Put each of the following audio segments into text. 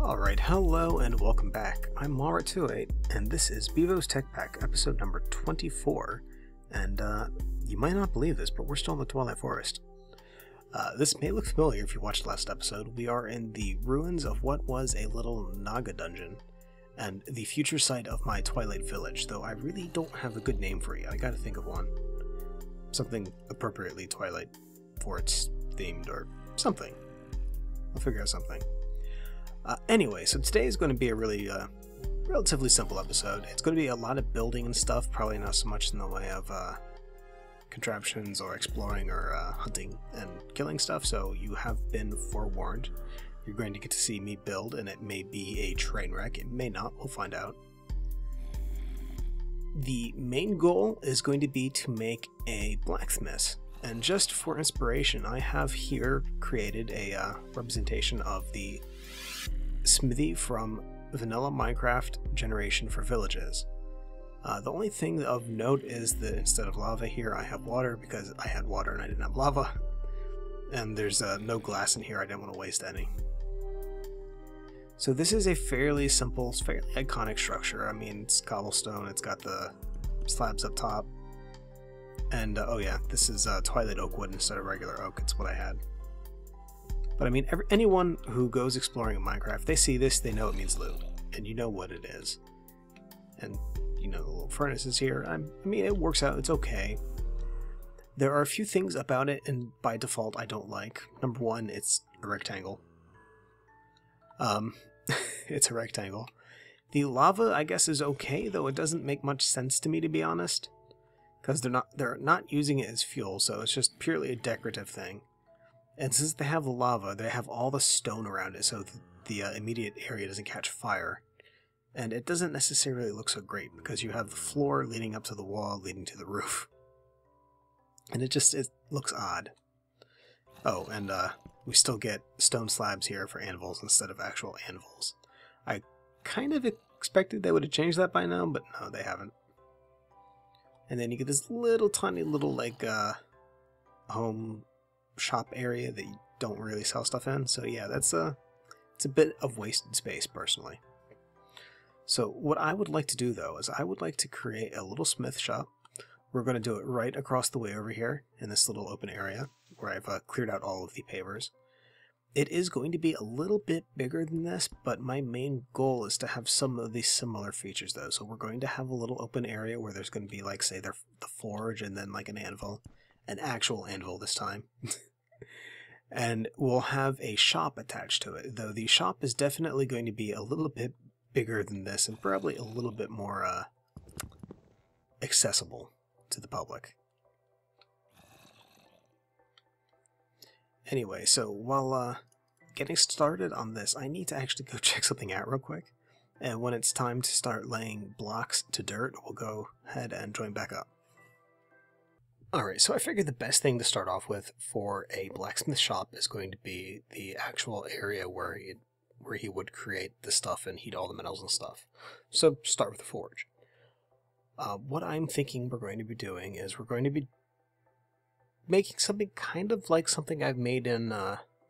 Alright, hello and welcome back. I'm Mara28 and this is Bevo's Tech Pack, episode number 24. And you might not believe this, but we're still in the Twilight Forest. This may look familiar if you watched last episode. We are in the ruins of what was a little Naga dungeon, and the future site of my Twilight Village, though I really don't have a good name for it. I gotta think of one. Something appropriately Twilight Forest themed or something. I'll figure out something. Anyway, so today is going to be a really relatively simple episode. It's going to be a lot of building and stuff, probably not so much in the way of contraptions or exploring or hunting and killing stuff, so you have been forewarned. You're going to get to see me build, and it may be a train wreck, it may not, we'll find out. The main goal is going to be to make a blacksmith, and just for inspiration, I have here created a representation of the smithy from vanilla Minecraft generation for villages. The only thing of note is that instead of lava here I have water, because I had water and I didn't have lava, and there's no glass in here, I didn't want to waste any. So this is a fairly simple, fairly iconic structure. I mean, it's cobblestone, it's got the slabs up top, and oh yeah, this is Twilight oak wood instead of regular oak. It's what I had. But I mean, anyone who goes exploring in Minecraft, they see this, they know it means loot, and you know what it is. And you know the little furnace is here. I mean, it works out, it's okay. There are a few things about it, and by default, I don't like. Number one, it's a rectangle. It's a rectangle. The lava, I guess, is okay, though it doesn't make much sense to me, to be honest, because they're not using it as fuel, so it's just purely a decorative thing. And since they have the lava, they have all the stone around it, so the immediate area doesn't catch fire. And it doesn't necessarily look so great, because you have the floor leading up to the wall, leading to the roof. And it looks odd. Oh, and we still get stone slabs here for anvils instead of actual anvils. I kind of expected they would have changed that by now, but no, they haven't. And then you get this little tiny little, like, home shop area that you don't really sell stuff in. So yeah, it's a bit of wasted space personally. So what I would like to do though is I would like to create a little smith shop. We're going to do it right across the way over here in this little open area where I've cleared out all of the pavers. It is going to be a little bit bigger than this, but my main goal is to have some of these similar features though. So we're going to have a little open area where there's going to be, like, say, the forge, and then like an anvil. An actual anvil this time. And we'll have a shop attached to it, though the shop is definitely going to be a little bit bigger than this and probably a little bit more accessible to the public. Anyway, so while getting started on this, I need to actually go check something out real quick, and when it's time to start laying blocks to dirt, we'll go ahead and join back up. Alright, so I figured the best thing to start off with for a blacksmith shop is going to be the actual area where he would create the stuff and heat all the metals and stuff. So start with the forge. What I'm thinking we're going to be doing is we're going to be making something kind of like something I've made in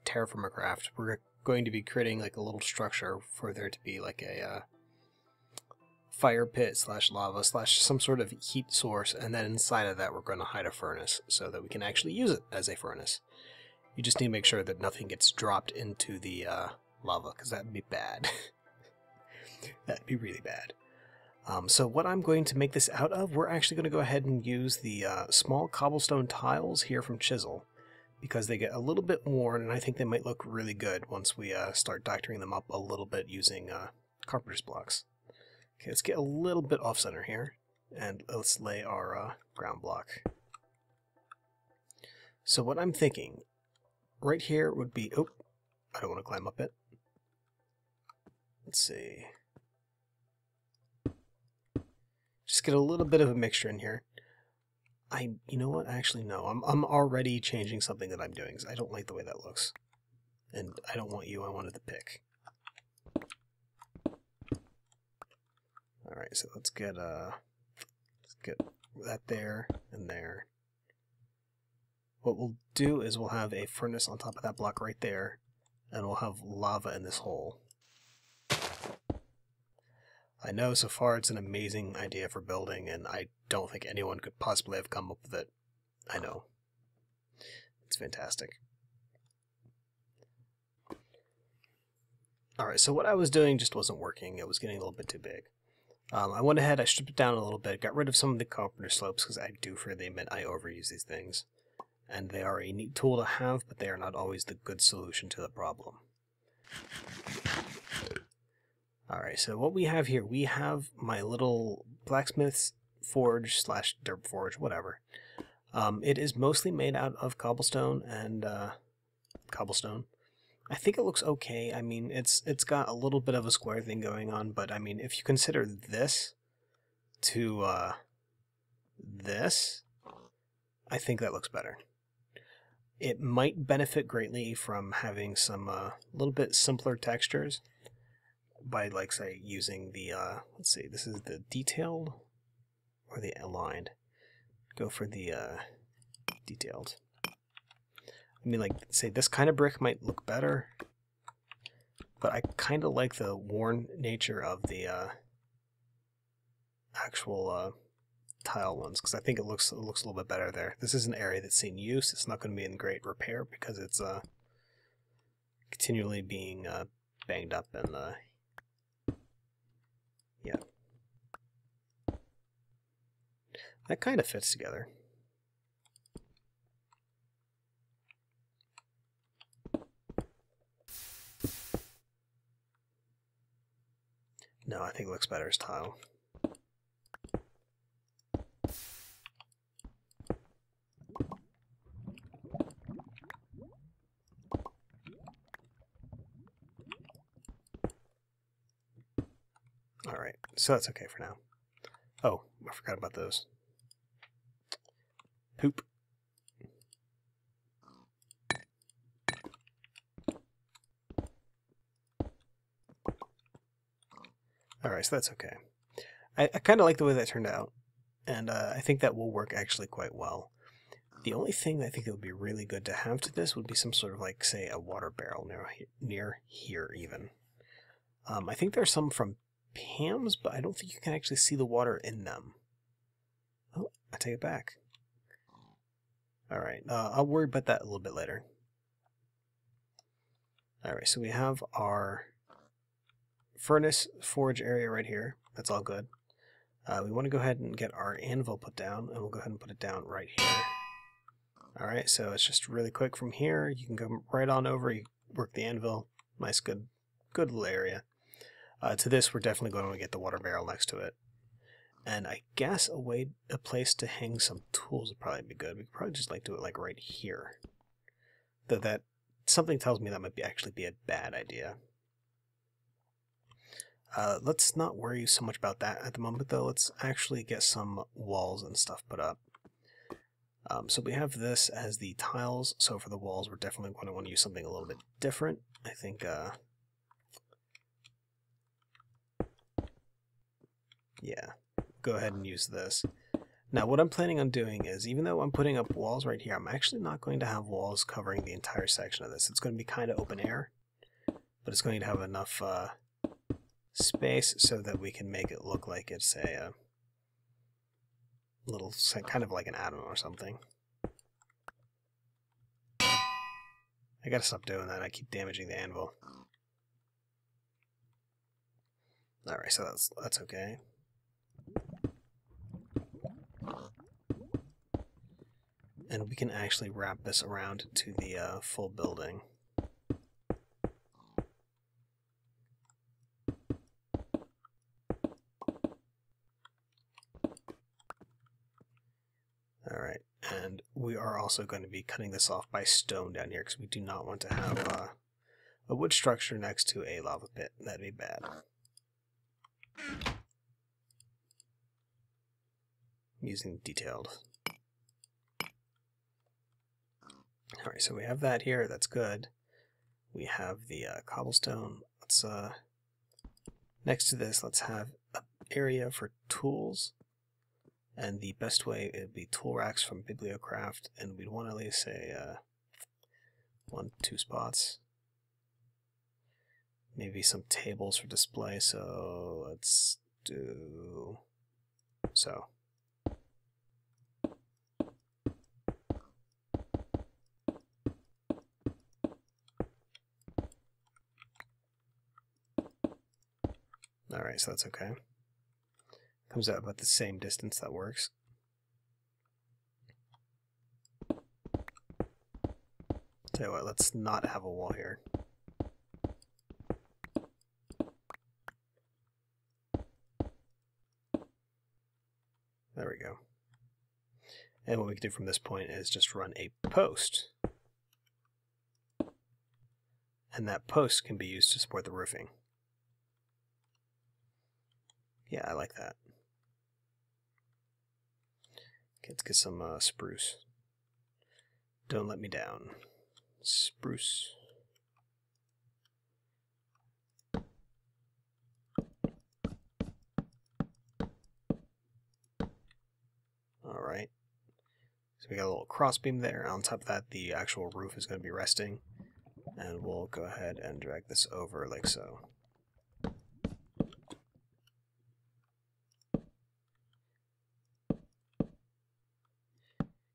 Terraformcraft. We're going to be creating like a little structure for there to be like a fire pit slash lava slash some sort of heat source, and then inside of that we're going to hide a furnace so that we can actually use it as a furnace. You just need to make sure that nothing gets dropped into the lava, because that would be bad. That'd be really bad. So what I'm going to make this out of, we're actually going to go ahead and use the small cobblestone tiles here from Chisel, because they get a little bit worn and I think they might look really good once we start doctoring them up a little bit using carpenter's blocks. Okay, let's get a little bit off center here, and let's lay our ground block. So what I'm thinking right here would be, oh, I don't want to climb up it. Let's see. Just get a little bit of a mixture in here. You know what? Actually, no. I'm already changing something that I'm doing, because I don't like the way that looks. And I don't want you, I wanted to pick. Alright, so let's get that there and there. What we'll do is we'll have a furnace on top of that block right there, and we'll have lava in this hole. I know so far it's an amazing idea for building, and I don't think anyone could possibly have come up with it. I know. It's fantastic. Alright, so what I was doing just wasn't working. It was getting a little bit too big. I went ahead, I stripped it down a little bit, got rid of some of the carpenter slopes, because I do freely admit I overuse these things. And they are a neat tool to have, but they are not always the good solution to the problem. Alright, so what we have here, we have my little blacksmith's forge slash dirt forge, whatever. It is mostly made out of cobblestone and cobblestone. I think it looks okay. I mean, it's got a little bit of a square thing going on, but I mean, if you consider this to this, I think that looks better. It might benefit greatly from having some little bit simpler textures by, like, say, using the let's see, this is the detailed or the aligned. Go for the detailed. I mean, like, say, this kind of brick might look better, but I kind of like the worn nature of the actual tile ones, because I think it looks a little bit better there. This is an area that's seen use. It's not going to be in great repair because it's continually being banged up and yeah. That kind of fits together. No, I think it looks better as tile. Alright, so that's okay for now. Oh, I forgot about those. Poop. Alright, so that's okay. I kind of like the way that turned out, and I think that will work actually quite well. The only thing that I think that would be really good to have to this would be some sort of, like, say, a water barrel near here, even. I think there's some from Pam's, but I don't think you can actually see the water in them. Oh, I take it back. Alright, I'll worry about that a little bit later. Alright, so we have our furnace forge area right here. That's all good. We want to go ahead and get our anvil put down, and we'll go ahead and put it down right here. Alright, so it's just really quick from here. You can go right on over, you work the anvil. Nice, good little area. To this, we're definitely going to get the water barrel next to it. And I guess a place to hang some tools would probably be good. We could probably just, like, do it, like, right here. Though that, something tells me that might actually be a bad idea. Let's not worry so much about that at the moment, though. Let's actually get some walls and stuff put up. So we have this as the tiles. So for the walls, we're definitely going to want to use something a little bit different. I think, yeah, go ahead and use this. Now, what I'm planning on doing is, even though I'm putting up walls right here, I'm actually not going to have walls covering the entire section of this. It's going to be kind of open air, but it's going to have enough space so that we can make it look like it's a little, kind of like an atom or something. I gotta stop doing that. I keep damaging the anvil. Alright, so that's okay. And we can actually wrap this around to the full building. Alright, and we are also going to be cutting this off by stone down here because we do not want to have a wood structure next to a lava pit. That'd be bad. I'm using detailed. Alright, so we have that here. That's good. We have the cobblestone. Let's next to this, let's have an area for tools. And the best way would be tool racks from Bibliocraft, and we'd want to at least say 1-2 spots. Maybe some tables for display, so let's do so. Alright, so that's okay. Comes out about the same distance, that works. Tell you what, let's not have a wall here. There we go. And what we can do from this point is just run a post. And that post can be used to support the roofing. Yeah, I like that. Okay, let's get some spruce. Don't let me down. Spruce. Alright. So we got a little crossbeam there. On top of that, the actual roof is going to be resting. And we'll go ahead and drag this over like so.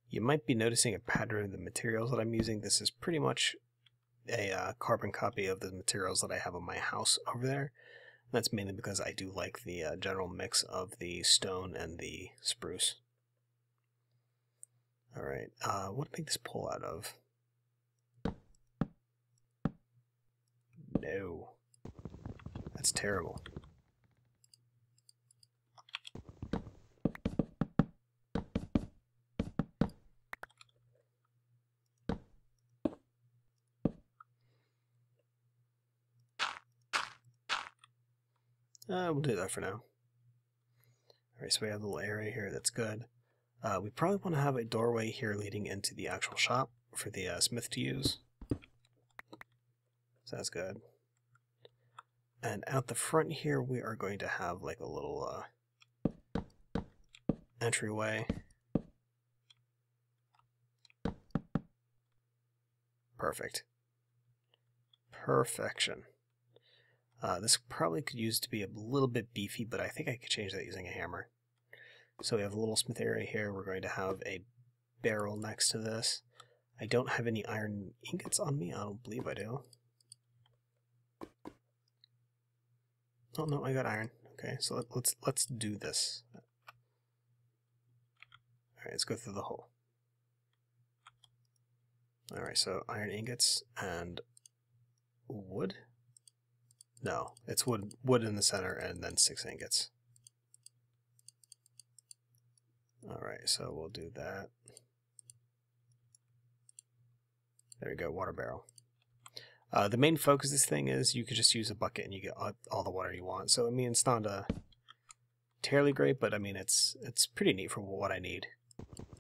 You might be noticing a pattern in the materials that I'm using. This is pretty much a carbon copy of the materials that I have on my house over there. That's mainly because I do like the general mix of the stone and the spruce. Alright, what did I make this pole out of? No. That's terrible. We'll do that for now. Alright, so we have a little area here, that's good. We probably want to have a doorway here leading into the actual shop for the smith to use. So that's good. And out the front here, we are going to have like a little entryway. Perfect. Perfection. This probably could use to be a little bit beefy, but I think I could change that using a hammer. So we have a little smith area here. We're going to have a barrel next to this. I don't have any iron ingots on me. I don't believe I do. Oh no, I got iron. Okay, so let's do this. All right, let's go through the hole. All right, so iron ingots and wood. No, it's wood in the center and then 6 ingots. Alright, so we'll do that. There we go, water barrel. The main focus of this thing is you could just use a bucket and you get all the water you want. So, I mean, it's not terribly great, but I mean, it's pretty neat for what I need,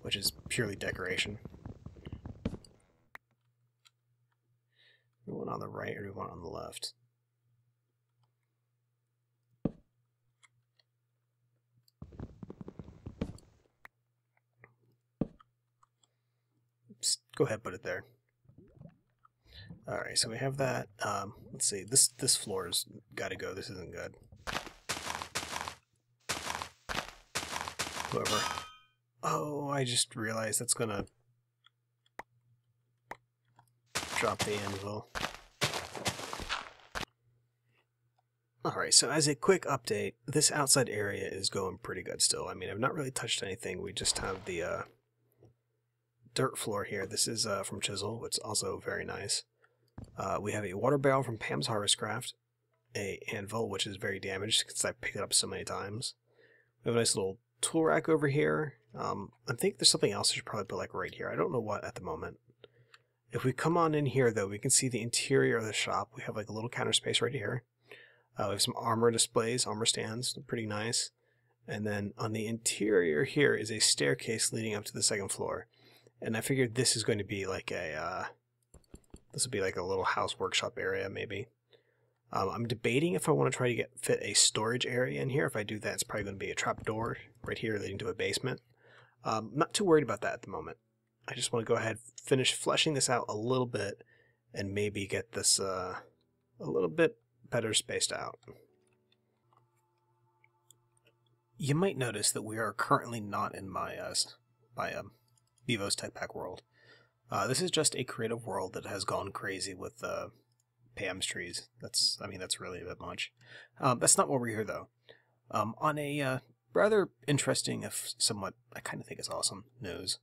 which is purely decoration. Do we want on the right or do we want on the left? Just go ahead, put it there. Alright, so we have that. Let's see, this floor's gotta go. This isn't good. Whoever. Oh, I just realized that's gonna drop the anvil. Alright, so as a quick update, this outside area is going pretty good still. I mean, I've not really touched anything. We just have the dirt floor here. This is from Chisel, which is also very nice. We have a water barrel from Pam's Harvest Craft, a anvil, which is very damaged because I picked it up so many times. We have a nice little tool rack over here. I think there's something else I should probably put like right here. I don't know what at the moment. If we come on in here though, we can see the interior of the shop. We have like a little counter space right here. We have some armor displays, armor stands, they're pretty nice. And then on the interior here is a staircase leading up to the second floor. And I figured this is going to be like a, this would be like a little house workshop area maybe. I'm debating if I want to try to fit a storage area in here. If I do that, it's probably going to be a trap door right here leading to a basement. I'm not too worried about that at the moment. I just want to go ahead, finish fleshing this out a little bit, and maybe get this a little bit better spaced out. You might notice that we are currently not in my Bevo's Tech Pack world. This is just a creative world that has gone crazy with Pam's trees. That's really a bit much. That's not why we're here though. On a rather interesting, if somewhat, I kind of think it's awesome, news.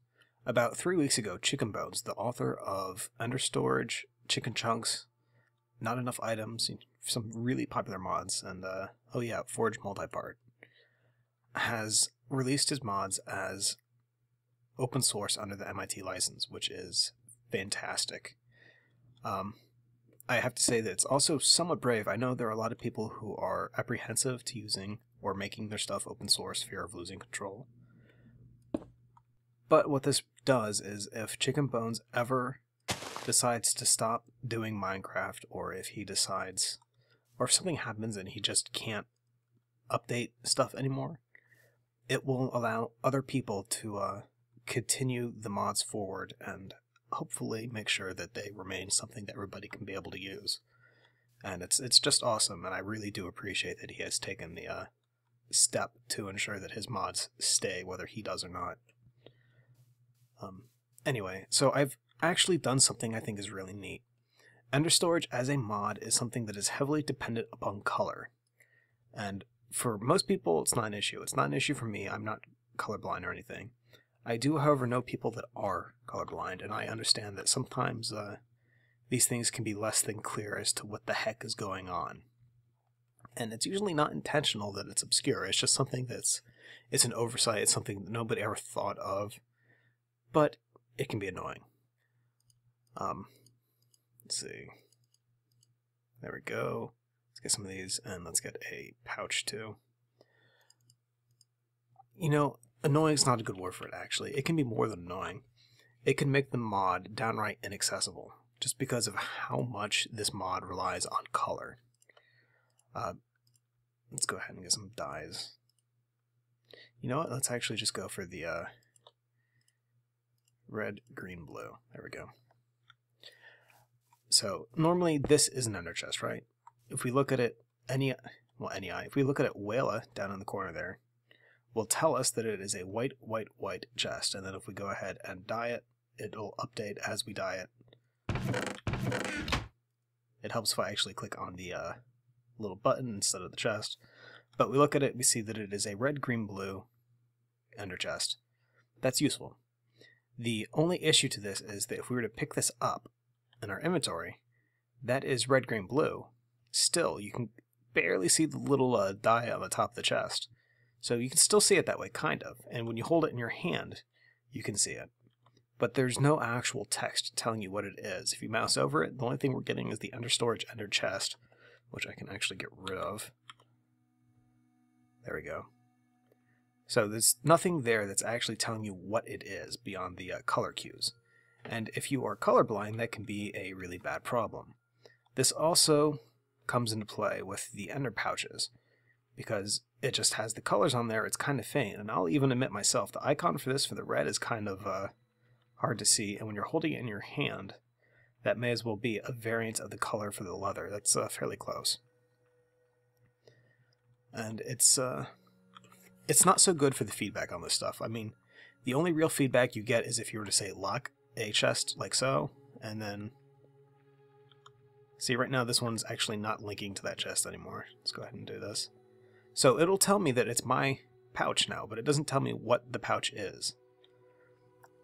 About 3 weeks ago, Chicken Bones, the author of EnderStorage, Chicken Chunks, Not Enough Items, some really popular mods, and oh yeah, Forge Multipart, has released his mods as open source under the MIT license, which is fantastic. I have to say that it's also somewhat brave. I know there are a lot of people who are apprehensive to using or making their stuff open source, fear of losing control. But what this does is, if Chicken Bones ever decides to stop doing Minecraft, or if he decides, or if something happens and he just can't update stuff anymore, it will allow other people to continue the mods forward and hopefully make sure that they remain something that everybody can be able to use. And it's just awesome, and I really do appreciate that he has taken the step to ensure that his mods stay, whether he does or not. Anyway, so I've actually done something I think is really neat. EnderStorage as a mod is something that is heavily dependent upon color. And for most people, it's not an issue. It's not an issue for me. I'm not colorblind or anything. I do, however, know people that are colorblind, and I understand that sometimes these things can be less than clear as to what the heck is going on. And it's usually not intentional that it's obscure. It's just something it's an oversight. It's something that nobody ever thought of, but it can be annoying. Let's see. There we go. Let's get some of these, and let's get a pouch too. You know, annoying is not a good word for it, actually. It can be more than annoying. It can make the mod downright inaccessible, just because of how much this mod relies on color. Let's go ahead and get some dyes. You know what? Let's actually just go for the red, green, blue. There we go. So normally this is an ender chest, right? If we look at it, if we look at it, Whala down in the corner there will tell us that it is a white, white, white chest. And then if we go ahead and dye it, it'll update as we dye it. It helps if I actually click on the little button instead of the chest. But we look at it, we see that it is a red, green, blue ender chest. That's useful. The only issue to this is that if we were to pick this up in our inventory, that is red, green, blue. Still, you can barely see the little dye on the top of the chest. So you can still see it that way, kind of. And when you hold it in your hand, you can see it. But there's no actual text telling you what it is. If you mouse over it, the only thing we're getting is the EnderStorage Ender Chest, which I can actually get rid of. There we go. So there's nothing there that's actually telling you what it is beyond the color cues. And if you are colorblind, that can be a really bad problem. This also comes into play with the ender pouches, because it just has the colors on there. It's kind of faint, and I'll even admit myself, the icon for this, for the red, is kind of hard to see, and when you're holding it in your hand, that may as well be a variant of the color for the leather. That's fairly close. And it's not so good for the feedback on this stuff. I mean, the only real feedback you get is if you were to say lock a chest like so, and then see, right now this one's actually not linking to that chest anymore. Let's go ahead and do this. So it'll tell me that it's my pouch now, but it doesn't tell me what the pouch is.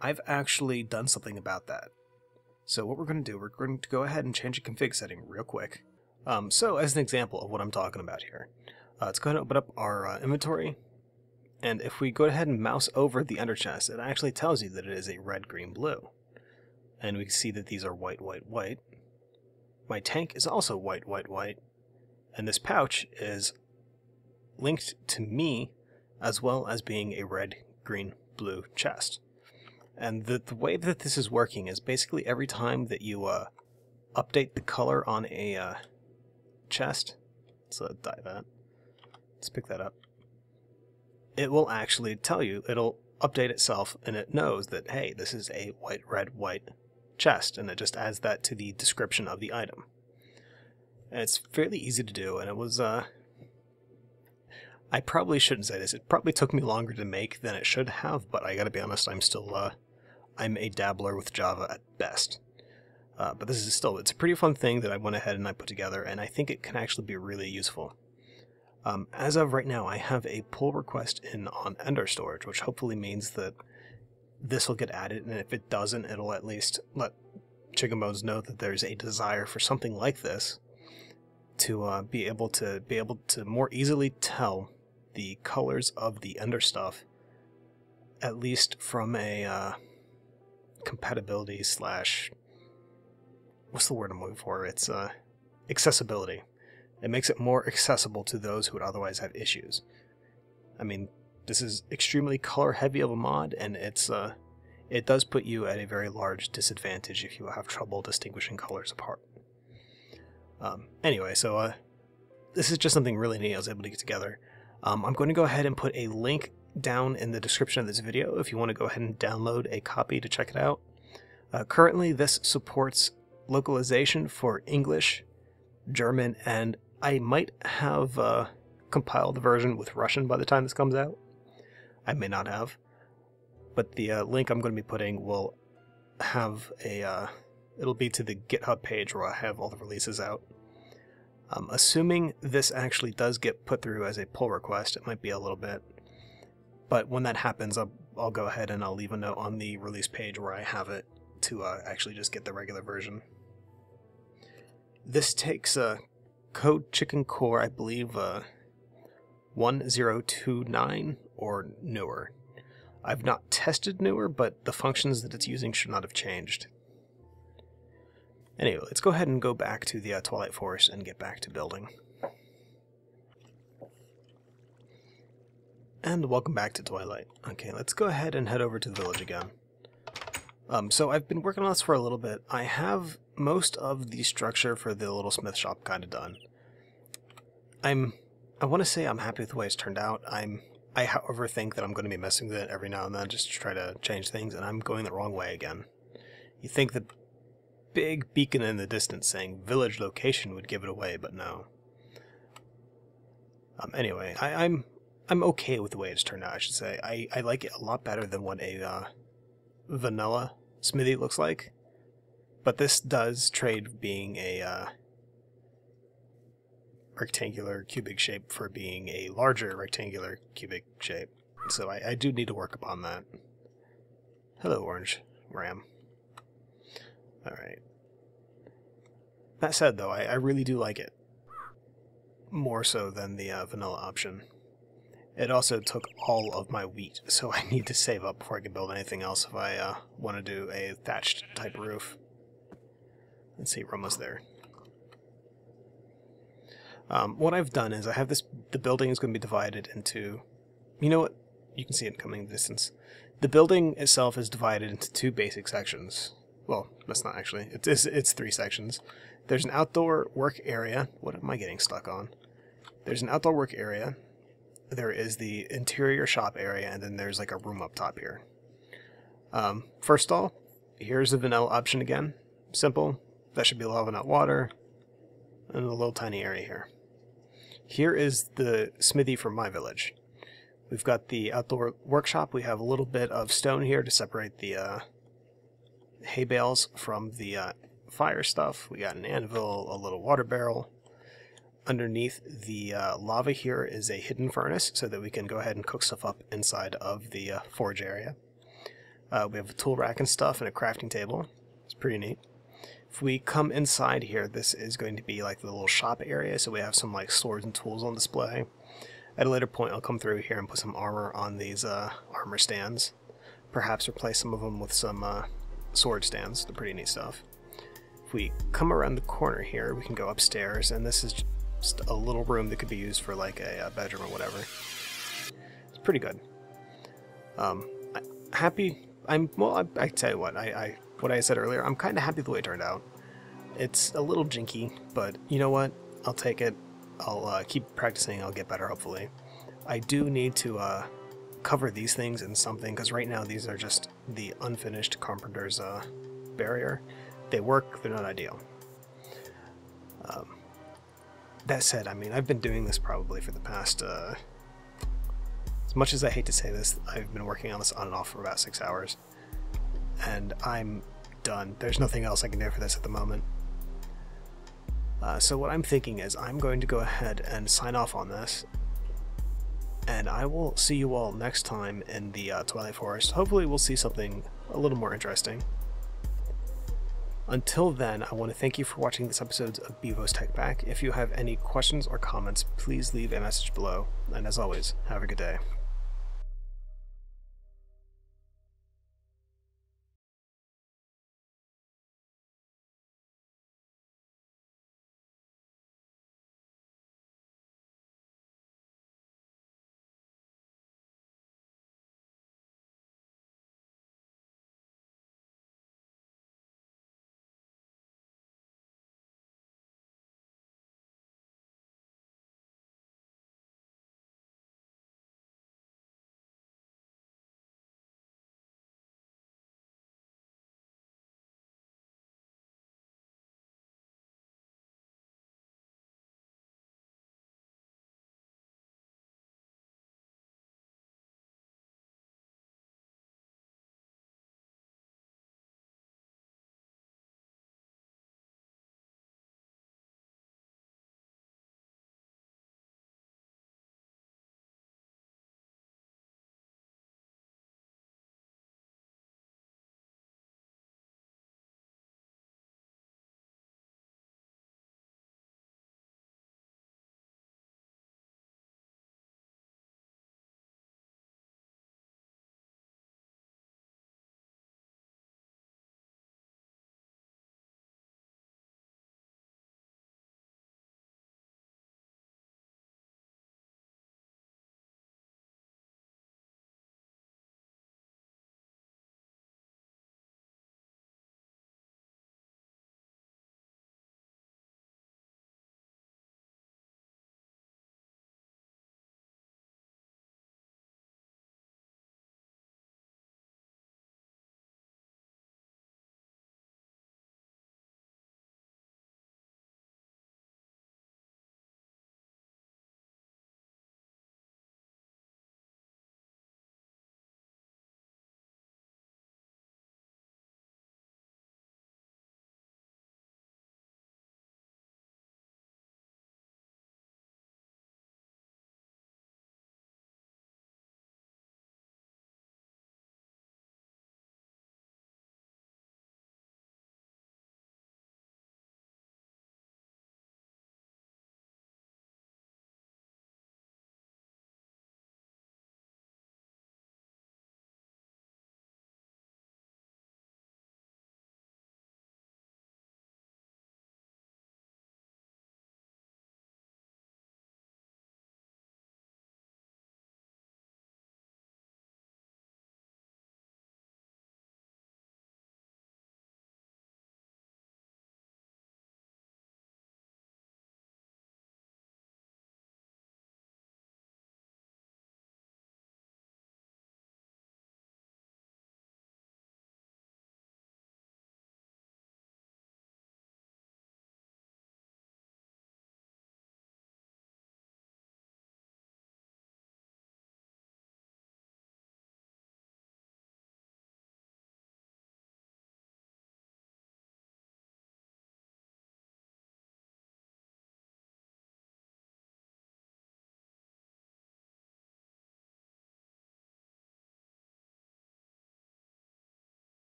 I've actually done something about that. So what we're going to do, we're going to go ahead and change a config setting real quick. So as an example of what I'm talking about here, let's go ahead and open up our inventory. And if we go ahead and mouse over the ender chest, it actually tells you that it is a red, green, blue. And we can see that these are white, white, white. My tank is also white, white, white. And this pouch is linked to me as well as being a red, green, blue chest. And the way that this is working is basically every time that you update the color on a chest, let's dye that, let's pick that up, it will actually tell you, it'll update itself, and it knows that, hey, this is a white, red, white chest, and it just adds that to the description of the item. And it's fairly easy to do, and it was I probably shouldn't say this. It probably took me longer to make than it should have, but I gotta be honest, I'm still, I'm a dabbler with Java at best. But this is still, it's a pretty fun thing that I went ahead and I put together, and I think it can actually be really useful. As of right now, I have a pull request in on EnderStorage, which hopefully means that this will get added, and if it doesn't, it'll at least let Chicken Bones know that there's a desire for something like this to be able to more easily tell the colors of the Ender stuff, at least from a compatibility slash, what's the word I'm looking for? It's accessibility. It makes it more accessible to those who would otherwise have issues. I mean, this is extremely color heavy of a mod, and it does put you at a very large disadvantage if you have trouble distinguishing colors apart. Anyway, so this is just something really neat I was able to get together. I'm going to go ahead and put a link down in the description of this video if you want to go ahead and download a copy to check it out. Currently, this supports localization for English, German, and I might have compiled the version with Russian by the time this comes out. I may not have. But the link I'm going to be putting will have a, it'll be to the GitHub page where I have all the releases out. Assuming this actually does get put through as a pull request, it might be a little bit. But when that happens, I'll go ahead and I'll leave a note on the release page where I have it to actually just get the regular version. This takes Code Chicken Core, I believe, 1029 or newer. I've not tested newer, but the functions that it's using should not have changed. Anyway, let's go ahead and go back to the Twilight Forest and get back to building. And welcome back to Twilight. Okay, let's go ahead and head over to the village again. So I've been working on this for a little bit. I have most of the structure for the little smith shop kind of done. I want to say I'm happy with the way it's turned out. I, however, think that I'm going to be messing with it every now and then just to try to change things, and I'm going the wrong way again. You think the big beacon in the distance saying village location would give it away, but no. Anyway, I'm okay with the way it's turned out, I should say. I like it a lot better than what a vanilla smithy looks like, but this does trade being a rectangular cubic shape for being a larger rectangular cubic shape, so I do need to work upon that. Hello, Orange Ram. Alright. That said, though, I really do like it. More so than the vanilla option. It also took all of my wheat, so I need to save up before I can build anything else if I want to do a thatched type roof. Let's see, we're almost there. What I've done is I have this, the building is going to be divided into, you know what, you can see it coming in the distance. The building itself is divided into two basic sections. Well, that's not actually, it's three sections. There's an outdoor work area. What am I getting stuck on? There's an outdoor work area. There is the interior shop area, and then there's like a room up top here. First of all, here's the vanilla option again. Simple. That should be lava, not water. And a little tiny area here. Here is the smithy for my village. We've got the outdoor workshop. We have a little bit of stone here to separate the hay bales from the fire stuff. We got an anvil, a little water barrel. Underneath the lava here is a hidden furnace so that we can go ahead and cook stuff up inside of the forge area. We have a tool rack and stuff and a crafting table. It's pretty neat. If we come inside here, this is going to be like the little shop area, so we have some like swords and tools on display. At a later point, I'll come through here and put some armor on these armor stands. Perhaps replace some of them with some sword stands. They're pretty neat stuff. If we come around the corner here, we can go upstairs, and this is just a little room that could be used for like a bedroom or whatever. It's pretty good. Well, I tell you what, what I said earlier, I'm kind of happy with the way it turned out. It's a little jinky, but you know what? I'll take it. I'll keep practicing. I'll get better, hopefully. I do need to cover these things in something, because right now these are just the unfinished carpenter's barrier. They work, they're not ideal. That said, I mean, I've been doing this probably for the past much as I hate to say this, I've been working on this on and off for about 6 hours. And I'm done. There's nothing else I can do for this at the moment. So what I'm thinking is I'm going to go ahead and sign off on this. And I will see you all next time in the Twilight Forest. Hopefully we'll see something a little more interesting. Until then, I want to thank you for watching this episode of Bevo's Tech Pack. If you have any questions or comments, please leave a message below. And as always, have a good day.